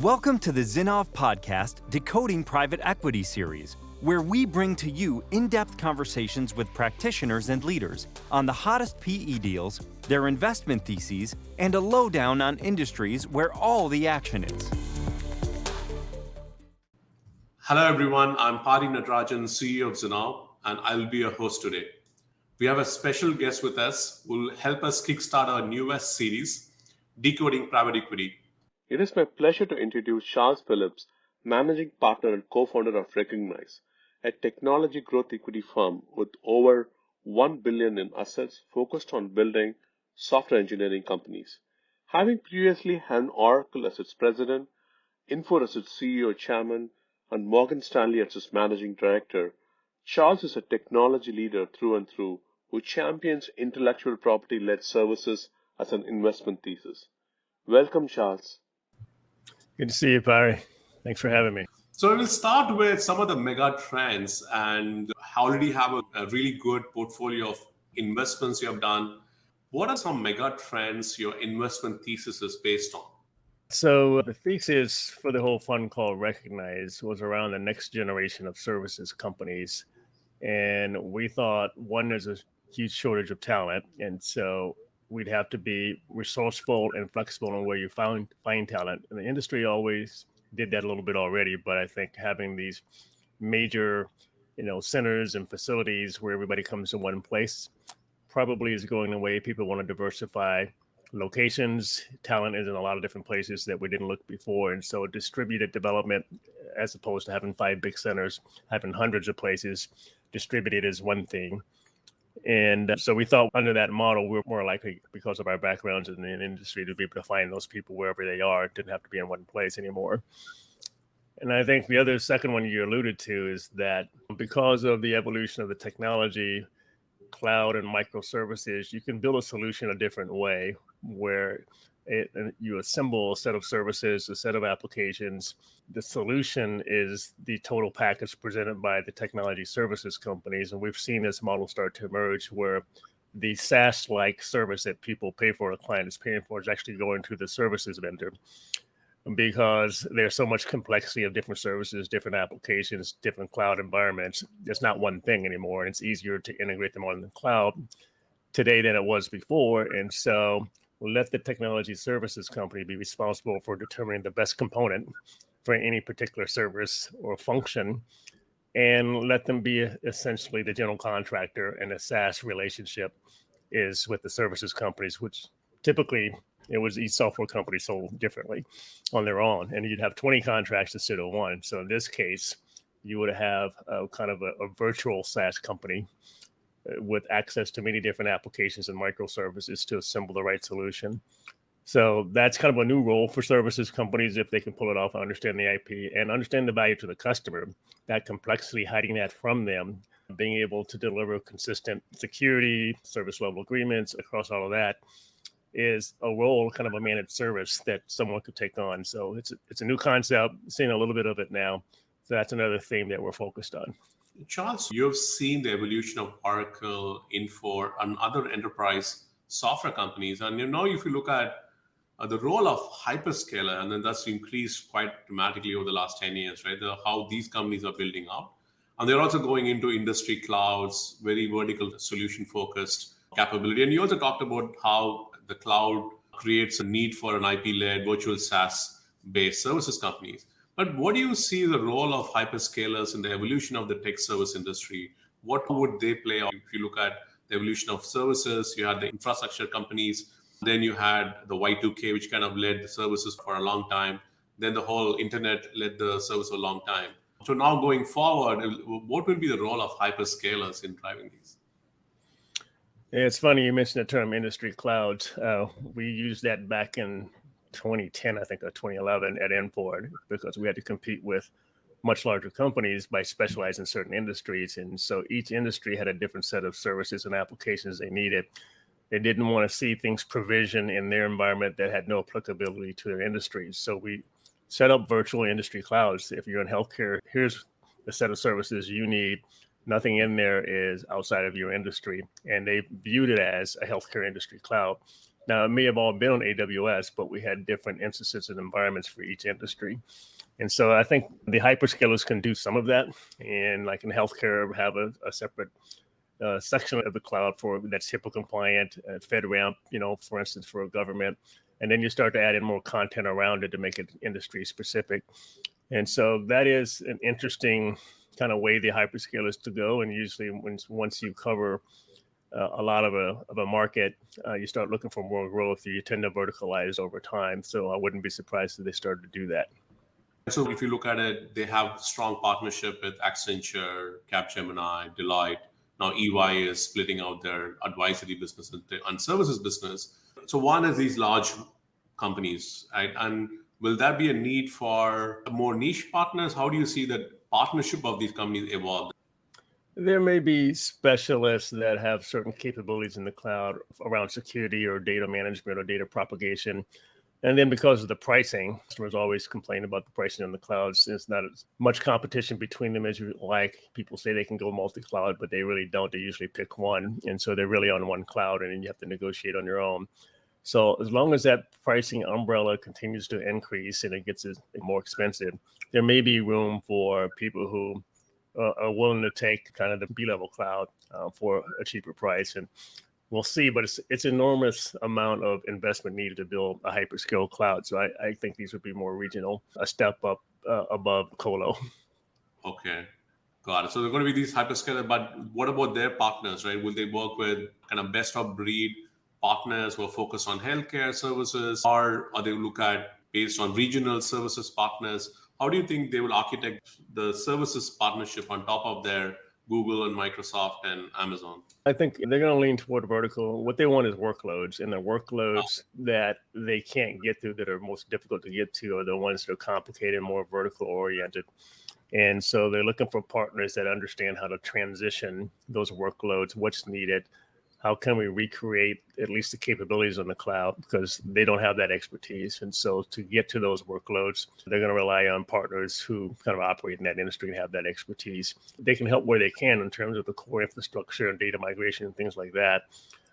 Welcome to the Zinnov podcast, Decoding Private Equity series, where we bring to you in-depth conversations with practitioners and leaders on the hottest PE deals, their investment theses, and a lowdown on industries where all the action is. Hello everyone, I'm Pari Natarajan, CEO of Zinnov, and I'll be your host today. We have a special guest with us who will help us kickstart our newest series, Decoding Private Equity. It is my pleasure to introduce Charles Phillips, Managing Partner and Co-founder of Recognize, a technology growth equity firm with over $1 billion in assets focused on building software engineering companies. Having previously held Oracle as its president, Infor as its CEO chairman, and Morgan Stanley as its managing director, Charles is a technology leader through and through who champions intellectual property-led services as an investment thesis. Welcome, Charles. Good to see you, Pari. Thanks for having me. So we'll start with some of the mega trends, and already have a really good portfolio of investments you have done. What are some mega trends your investment thesis is based on? So the thesis for the whole fund called Recognize was around the next generation of services companies. And we thought, one, there's a huge shortage of talent. And so we'd have to be resourceful and flexible on where you find talent. And the industry always did that a little bit already, but I think having these major, centers and facilities where everybody comes to one place probably is going the way people want to diversify locations. Talent is in a lot of different places that we didn't look before. And so distributed development, as opposed to having 5 big centers, having hundreds of places distributed is one thing. And so we thought under that model, we're more likely, because of our backgrounds in the industry, to be able to find those people wherever they are. It didn't have to be in one place anymore. And I think the second one you alluded to is that because of the evolution of the technology, cloud and microservices, you can build a solution a different way where you assemble a set of services, a set of applications. The solution is the total package presented by the technology services companies. And we've seen this model start to emerge where the SaaS-like service that people pay for, a client is paying for, is actually going to the services vendor, because there's so much complexity of different services, different applications, different cloud environments. It's not one thing anymore, and it's easier to integrate them on the cloud today than it was before. And so we'll let the technology services company be responsible for determining the best component for any particular service or function, and let them be essentially the general contractor, and the SaaS relationship is with the services companies, which typically it was each software company sold differently on their own. And you'd have 20 contracts instead of one. So in this case, you would have a virtual SaaS company with access to many different applications and microservices to assemble the right solution. So that's kind of a new role for services companies if they can pull it off and understand the IP and understand the value to the customer, that complexity, hiding that from them, being able to deliver consistent security, service level agreements across all of that is a role, kind of a managed service that someone could take on. So it's a new concept, seeing a little bit of it now. So that's another theme that we're focused on. Charles, you've seen the evolution of Oracle, Infor, and other enterprise software companies. And if you look at the role of hyperscaler, and then that's increased quite dramatically over the last 10 years, right? How these companies are building out. And they're also going into industry clouds, very vertical solution focused capability. And you also talked about how the cloud creates a need for an IP-led virtual SaaS-based services companies. But what do you see the role of hyperscalers in the evolution of the tech service industry? What would they play out? If you look at the evolution of services, you had the infrastructure companies, then you had the Y2K, which kind of led the services for a long time. Then the whole internet led the service for a long time. So now going forward, what will be the role of hyperscalers in driving these? Yeah, it's funny you mentioned the term industry clouds. We used that back in 2010, I think, or 2011 at Infor, because we had to compete with much larger companies by specializing in certain industries. And so each industry had a different set of services and applications they needed. They didn't want to see things provisioned in their environment that had no applicability to their industries. So we set up virtual industry clouds. If you're in healthcare, here's the set of services you need. Nothing in there is outside of your industry. And they viewed it as a healthcare industry cloud. Now, it may have all been on AWS, but we had different instances and environments for each industry. And so I think the hyperscalers can do some of that. And like in healthcare, have a separate section of the cloud for that's HIPAA compliant, FedRAMP, for instance, for a government. And then you start to add in more content around it to make it industry specific. And so that is an interesting kind of way the hyperscalers to go. And usually once you cover a lot of a market, you start looking for more growth. You tend to verticalize over time. So I wouldn't be surprised if they started to do that. So if you look at it, they have strong partnership with Accenture, Capgemini, Deloitte. Now EY is splitting out their advisory business and services business. So one is these large companies, right? And will there be a need for more niche partners? How do you see the partnership of these companies evolve? There may be specialists that have certain capabilities in the cloud around security or data management or data propagation. And then because of the pricing, customers always complain about the pricing on the clouds. There's not as much competition between them as you like. People say they can go multi-cloud, but they really don't. They usually pick one. And so they're really on one cloud, and then you have to negotiate on your own. So as long as that pricing umbrella continues to increase and it gets more expensive, there may be room for people who are willing to take kind of the B-level cloud for a cheaper price. And we'll see, but it's enormous amount of investment needed to build a hyperscale cloud. So I think these would be more regional, a step up above colo. Okay, got it. So they're going to be these hyperscalers, but what about their partners, right? Will they work with kind of best of breed partners who are focused on healthcare services, or they look at based on regional services partners? How do you think they will architect the services partnership on top of their Google and Microsoft and Amazon? I think they're going to lean toward vertical. What they want is workloads, and the workloads that they can't get to, that are most difficult to get to, are the ones that are complicated, more vertical oriented. And so they're looking for partners that understand how to transition those workloads, what's needed, how can we recreate at least the capabilities on the cloud, because they don't have that expertise. And so to get to those workloads, they're going to rely on partners who kind of operate in that industry and have that expertise. They can help where they can in terms of the core infrastructure and data migration and things like that.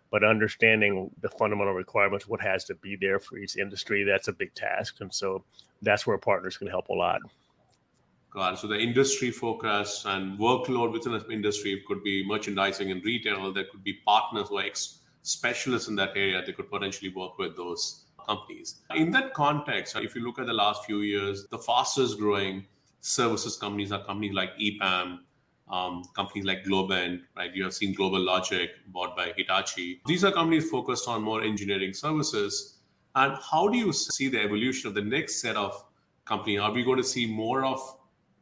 But understanding the fundamental requirements, what has to be there for each industry, that's a big task. And so that's where partners can help a lot. Got it. So the industry focus and workload within an industry could be merchandising and retail. There could be partners who are specialists in that area. They could potentially work with those companies. In that context, if you look at the last few years, the fastest growing services companies are companies like EPAM, companies like Globant, right? You have seen Global Logic bought by Hitachi. These are companies focused on more engineering services. And how do you see the evolution of the next set of companies? Are we going to see more of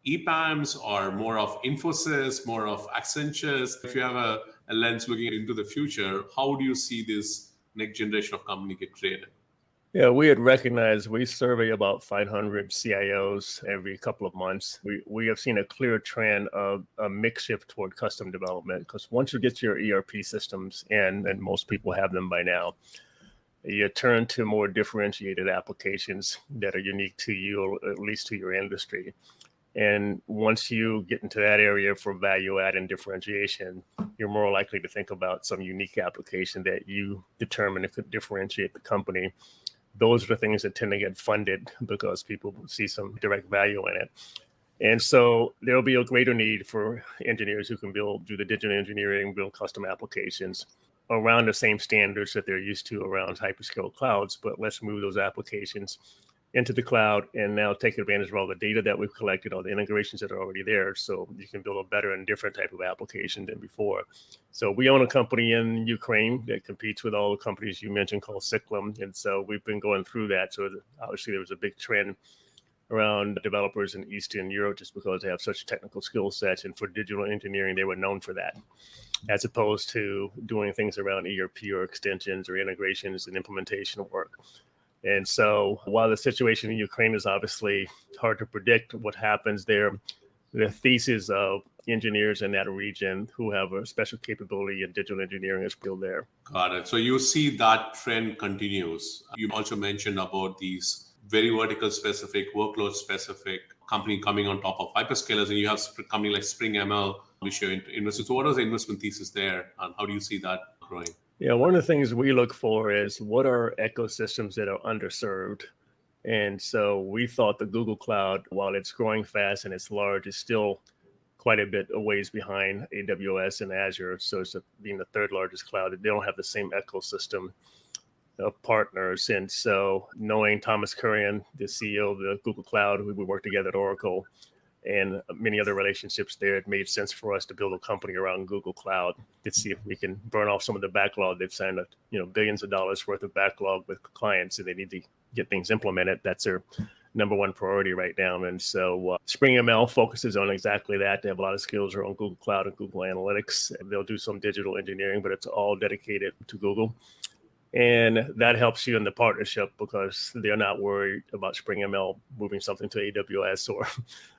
EPAMs or more of Infosys, more of Accentures? If you have a lens looking into the future, how do you see this next generation of company get created? Yeah, we had recognized, we survey about 500 CIOs every couple of months. We have seen a clear trend of a mix shift toward custom development, because once you get your ERP systems in, and most people have them by now, you turn to more differentiated applications that are unique to you, or at least to your industry. And once you get into that area for value add and differentiation, you're more likely to think about some unique application that you determine it could differentiate the company. Those are the things that tend to get funded because people see some direct value in it. And so there'll be a greater need for engineers who can do the digital engineering, build custom applications around the same standards that they're used to around hyperscale clouds. But let's move those applications into the cloud and now take advantage of all the data that we've collected, all the integrations that are already there, so you can build a better and different type of application than before. So we own a company in Ukraine that competes with all the companies you mentioned called Cyclum. And so we've been going through that. So obviously there was a big trend around developers in Eastern Europe just because they have such technical skill sets. And for digital engineering, they were known for that, as opposed to doing things around ERP or extensions or integrations and implementation work. And so while the situation in Ukraine is obviously hard to predict what happens there, the thesis of engineers in that region who have a special capability in digital engineering is still there. Got it. So you see that trend continues. You also mentioned about these very vertical specific, workload specific company coming on top of hyperscalers, and you have a company like Spring ML, which you're invested. So what was the investment thesis there, and how do you see that growing? Yeah, one of the things we look for is what are ecosystems that are underserved. And so we thought the Google Cloud, while it's growing fast and it's large, is still quite a bit a ways behind AWS and Azure. So it's being the third largest cloud, they don't have the same ecosystem of partners. And so knowing Thomas Kurian, the CEO of the Google Cloud, we worked together at Oracle, and many other relationships there, it made sense for us to build a company around Google Cloud to see if we can burn off some of the backlog. They've signed billions of dollars worth of backlog with clients, and they need to get things implemented. That's their number one priority right now. And so SpringML focuses on exactly that. They have a lot of skills around Google Cloud and Google Analytics. They'll do some digital engineering, but it's all dedicated to Google. And that helps you in the partnership because they're not worried about SpringML moving something to AWS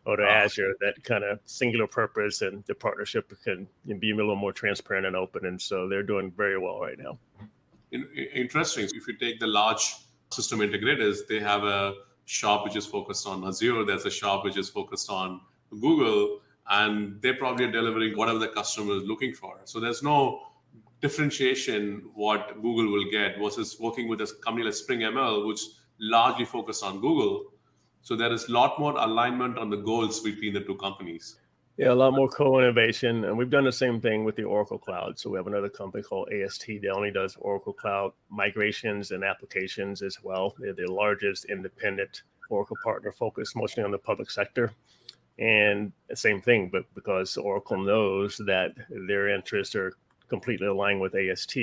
or to Azure. That kind of singular purpose, and the partnership can be a little more transparent and open. And so they're doing very well right now. Interesting. If you take the large system integrators, they have a shop which is focused on Azure. There's a shop which is focused on Google, and they probably are delivering whatever the customer is looking for. So there's no differentiation what Google will get versus working with a company like SpringML, which largely focused on Google. So there is a lot more alignment on the goals between the two companies. Yeah, a lot more co-innovation. And we've done the same thing with the Oracle Cloud. So we have another company called AST that only does Oracle Cloud migrations and applications as well. They're the largest independent Oracle partner focused mostly on the public sector. And the same thing, but because Oracle knows that their interests are completely aligned with AST,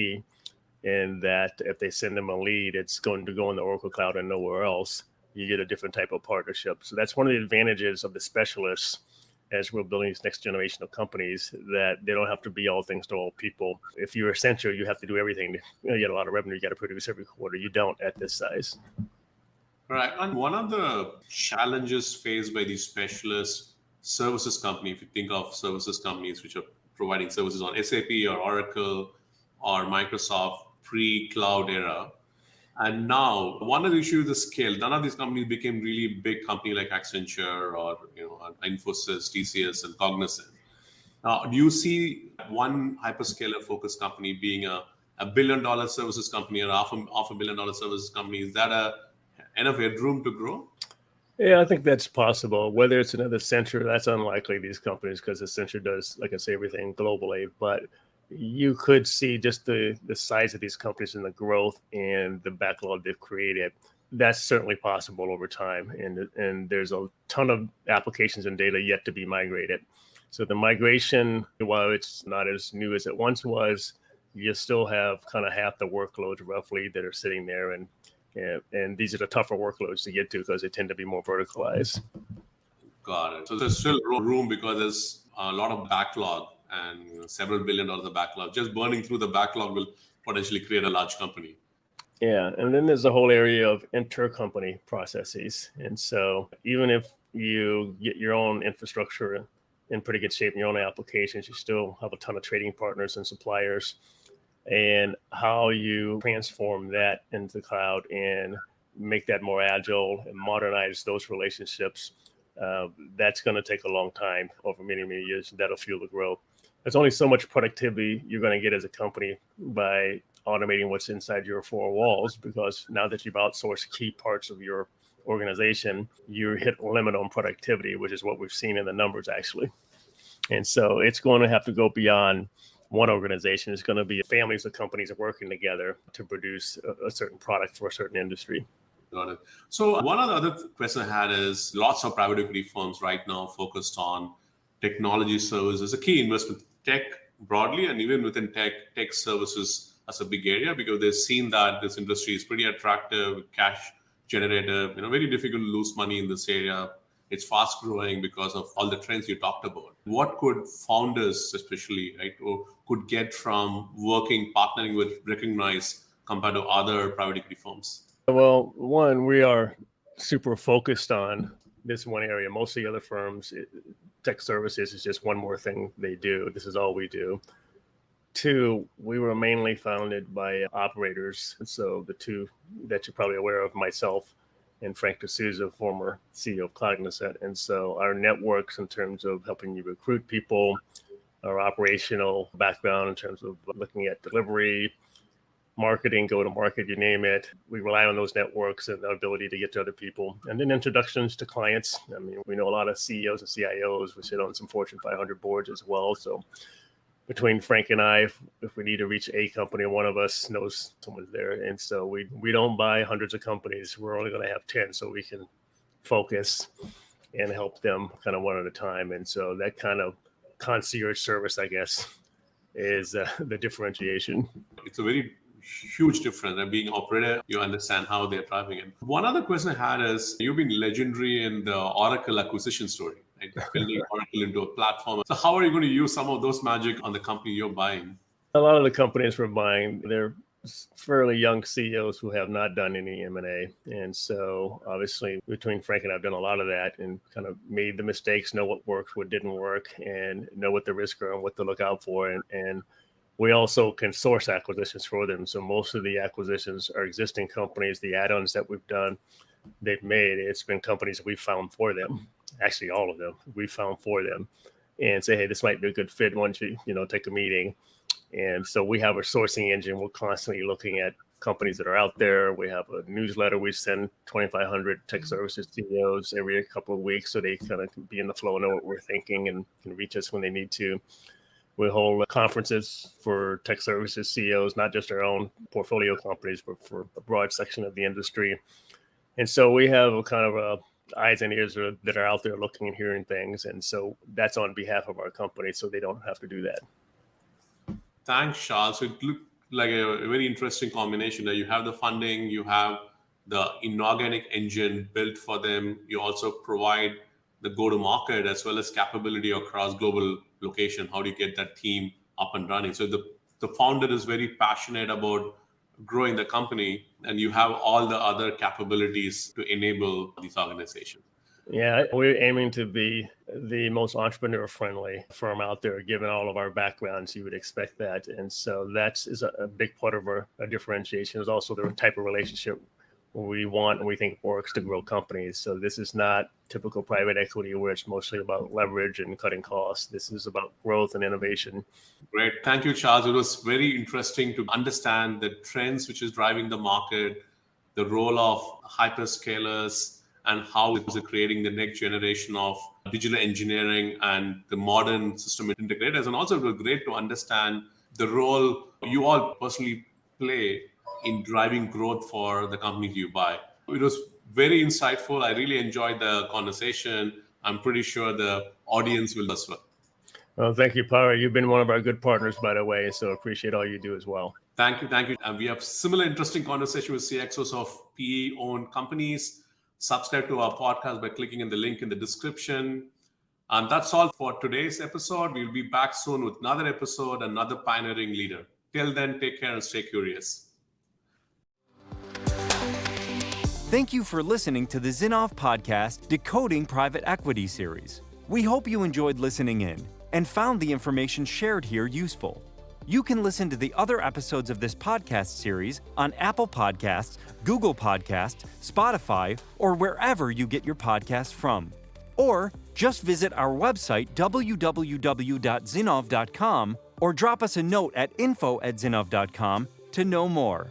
and that if they send them a lead, it's going to go in the Oracle Cloud and nowhere else. You get a different type of partnership. So that's one of the advantages of the specialists as we're building this next generation of companies, that they don't have to be all things to all people. If you're Accenture, you have to do everything. You get a lot of revenue you got to produce every quarter. You don't at this size. Right. And one of the challenges faced by these specialist services companies, if you think of services companies which are providing services on SAP or Oracle or Microsoft pre-cloud era. And now one of the issues is scale. None of these companies became really big company like Accenture or Infosys, TCS, and Cognizant. Now, do you see one hyperscaler focused company being a $1 billion services company or half a billion dollar services company? Is that enough headroom to grow? Yeah, I think that's possible. Whether it's another Accenture, that's unlikely, these companies, because Accenture does, like I say, everything globally. But you could see just the size of these companies and the growth and the backlog they've created. That's certainly possible over time. And there's a ton of applications and data yet to be migrated. So the migration, while it's not as new as it once was, you still have kind of half the workloads roughly that are sitting there. And these are the tougher workloads to get to because they tend to be more verticalized. Got it. So there's still room because there's a lot of backlog and several $1 billion of backlog. Just burning through the backlog will potentially create a large company. Yeah. And then there's the whole area of intercompany processes. And so even if you get your own infrastructure in pretty good shape in your own applications, you still have a ton of trading partners and suppliers. And how you transform that into the cloud and make that more agile and modernize those relationships, that's going to take a long time over many, many years. That'll fuel the growth. There's only so much productivity you're going to get as a company by automating what's inside your four walls, because now that you've outsourced key parts of your organization, you hit a limit on productivity, which is what we've seen in the numbers, actually. And so it's going to have to go beyond one organization. It's going to be families of companies working together to produce a certain product for a certain industry. Got it. So one of the other questions I had is lots of private equity firms right now focused on technology services, a key investment, tech broadly, and even within tech services as a big area, because they've seen that this industry is pretty attractive, cash generative, very difficult to lose money in this area. It's fast growing because of all the trends you talked about. What could founders, especially, right, or could get from partnering with Recognize compared to other private equity firms? Well, one, we are super focused on this one area. Most of the other firms, tech services is just one more thing they do. This is all we do. Two, we were mainly founded by operators. So the two that you're probably aware of, myself and Frank D'Souza, former CEO of Cognizant. And so our networks in terms of helping you recruit people, our operational background in terms of looking at delivery, marketing, go to market, you name it. We rely on those networks and the ability to get to other people. And then introductions to clients. I mean, we know a lot of CEOs and CIOs. We sit on some Fortune 500 boards as well. So between Frank and I, if we need to reach a company, one of us knows someone's there. And so we don't buy hundreds of companies. We're only going to have 10 so we can focus and help them kind of one at a time. And so that kind of concierge service, I guess, is the differentiation. It's a very huge difference. And being operator, you understand how they're driving it. One other question I had is, you've been legendary in the Oracle acquisition story, right? Building Oracle into a platform. So how are you going to use some of those magic on the company you're buying? A lot of the companies we're buying, they're fairly young CEOs who have not done any M&A. And so obviously between Frank and I, I've done a lot of that and kind of made the mistakes, know what worked, what didn't work, and know what the risks are and what to look out for. And we also can source acquisitions for them. So most of the acquisitions are existing companies. The add-ons that we've done, they've made, it's been companies we found for them. Actually, all of them we found for them and say, hey, this might be a good fit. Why don't you take a meeting? And so we have a sourcing engine. We're constantly looking at companies that are out there. We have a newsletter. We send 2,500 tech services CEOs every couple of weeks so they kind of can be in the flow, know what we're thinking, and can reach us when they need to. We hold conferences for tech services CEOs, not just our own portfolio companies, but for a broad section of the industry. And so we have a kind of eyes and ears that are out there looking and hearing things. And so that's on behalf of our company, so they don't have to do that. Thanks, Charles. It looked like a very interesting combination. That you have the funding, you have the inorganic engine built for them. You also provide the go-to-market as well as capability across global location. How do you get that team up and running? So the founder is very passionate about growing the company, and you have all the other capabilities to enable these organizations. Yeah, we're aiming to be the most entrepreneur-friendly firm out there, given all of our backgrounds. You would expect that. And so that is a big part of our differentiation. Is also the type of relationship we want and we think works to grow companies. So this is not typical private equity where it's mostly about leverage and cutting costs. This is about growth and innovation. Great. Thank you, Charles. It was very interesting to understand the trends which is driving the market, the role of hyperscalers, and how it's creating the next generation of digital engineering and the modern system integrators. And also it was great to understand the role you all personally play in driving growth for the companies you buy. It was very insightful. I really enjoyed the conversation. I'm pretty sure the audience will as well. Well, thank you, Pari. You've been one of our good partners, by the way, so appreciate all you do as well. Thank you. And we have similar interesting conversation with CXOs of PE-owned companies. Subscribe to our podcast by clicking in the link in the description. And that's all for today's episode. We'll be back soon with another episode, another pioneering leader. Till then, take care and stay curious. Thank you for listening to the Zinnov podcast, Decoding Private Equity series. We hope you enjoyed listening in and found the information shared here useful. You can listen to the other episodes of this podcast series on Apple Podcasts, Google Podcasts, Spotify, or wherever you get your podcasts from. Or just visit our website, www.zinnov.com, or drop us a note at info@zinnov.com to know more.